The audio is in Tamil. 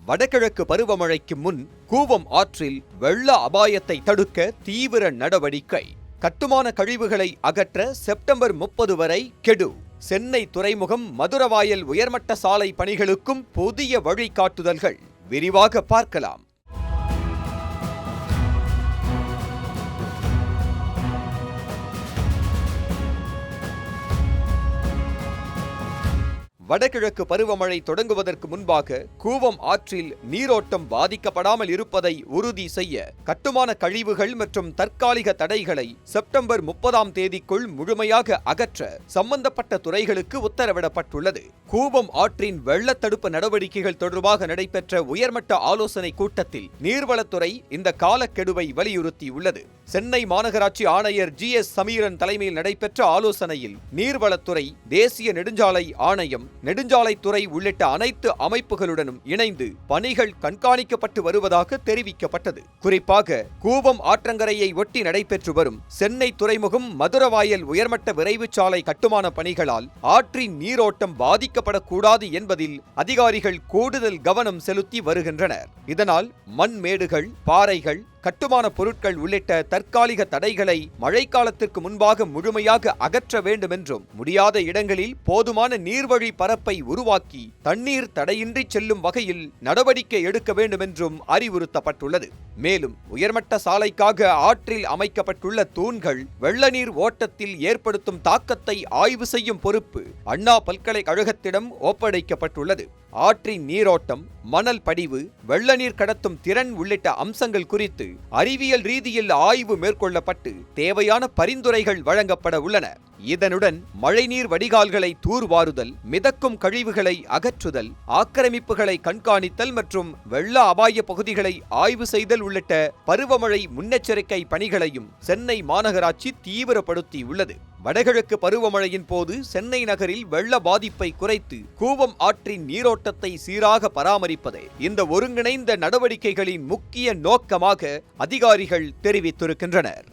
வடகிழக்கு பருவமழைக்கு முன் கூவம் ஆற்றில் வெள்ள அபாயத்தை தடுக்க தீவிர நடவடிக்கை. கட்டுமான கழிவுகளை அகற்ற செப்டம்பர் 30 வரை கெடு. சென்னை துறைமுகம் மதுரவாயல் உயர்மட்ட சாலை பணிகளுக்கும் புதிய வழிகாட்டுதல்கள். விரிவாக பார்க்கலாம். வடகிழக்கு பருவமழை தொடங்குவதற்கு முன்பாக கூவம் ஆற்றில் நீரோட்டம் பாதிக்கப்படாமல் இருப்பதை உறுதி செய்ய கட்டுமான கழிவுகள் மற்றும் தற்காலிக தடைகளை செப்டம்பர் 30ஆம் தேதிக்குள் முழுமையாக அகற்ற சம்பந்தப்பட்ட துறைகளுக்கு உத்தரவிடப்பட்டுள்ளது. கூவம் ஆற்றின் வெள்ளத்தடுப்பு நடவடிக்கைகள் தொடர்பாக நடைபெற்ற உயர்மட்ட ஆலோசனை கூட்டத்தில் நீர்வளத்துறை இந்த காலக்கெடுவை வலியுறுத்தியுள்ளது. சென்னை மாநகராட்சி ஆணையர் GS சமீரன் தலைமையில் நடைபெற்ற ஆலோசனையில் நீர்வளத்துறை, தேசிய நெடுஞ்சாலை ஆணையம், நெடுஞ்சாலைத்துறை உள்ளிட்ட அனைத்து அமைப்புகளுடனும் இணைந்து பணிகள் கண்காணிக்கப்பட்டு வருவதாக தெரிவிக்கப்பட்டது. குறிப்பாக கூவம் ஆற்றங்கரையை ஒட்டி நடைபெற்று வரும் சென்னை துறைமுகம் மதுரவாயல் உயர்மட்ட விரைவு சாலை கட்டுமான பணிகளால் ஆற்றின் நீரோட்டம் பாதிக்கப்படக்கூடாது என்பதில் அதிகாரிகள் கூடுதல் கவனம் செலுத்தி வருகின்றனர். இதனால் மண்மேடுகள், பாறைகள், கட்டுமான பொருட்கள் உள்ளிட்ட தற்காலிக தடைகளை மழைக்காலத்திற்கு முன்பாக முழுமையாக அகற்ற வேண்டும் என்றும், முடியாத இடங்களில் போதுமான நீர்வழி பரப்பை உருவாக்கி தண்ணீர் தடையின்றி செல்லும் வகையில் நடவடிக்கை எடுக்க வேண்டும் என்றும் அறிவுறுத்தப்பட்டுள்ளது. மேலும் உயர்மட்ட சாலைக்காக ஆற்றில் அமைக்கப்பட்டுள்ள தூண்கள் வெள்ள நீர் ஓட்டத்தில் ஏற்படுத்தும் தாக்கத்தை ஆய்வு செய்யும் பொறுப்பு அண்ணா பல்கலைக்கழகத்திடம் ஒப்படைக்கப்பட்டுள்ளது. ஆற்றின் நீரோட்டம், மணல் படிவு, வெள்ள நீர் கடத்தும் திறன் உள்ளிட்ட அம்சங்கள் குறித்து அறிவியல் ரீதியில் ஆய்வு மேற்கொள்ளப்பட்டு தேவையான பரிந்துரைகள் வழங்கப்பட உள்ளன. இதனுடன் மழைநீர் வடிகால்களை தூர்வாருதல், மிதக்கும் கழிவுகளை அகற்றுதல், ஆக்கிரமிப்புகளை கண்காணித்தல் மற்றும் வெள்ள அபாய பகுதிகளை ஆய்வு செய்தல் உள்ளிட்ட பருவமழை முன்னெச்சரிக்கை பணிகளையும் சென்னை மாநகராட்சி தீவிரப்படுத்தியுள்ளது. வடகிழக்கு பருவமழையின் போது சென்னை நகரில் வெள்ள பாதிப்பை குறைத்து கூவம் ஆற்றின் நீரோட்டத்தை சீராக பராமரிப்பதே இந்த ஒருங்கிணைந்த நடவடிக்கைகளின் முக்கிய நோக்கமாக அதிகாரிகள் தெரிவித்திருக்கின்றனர்.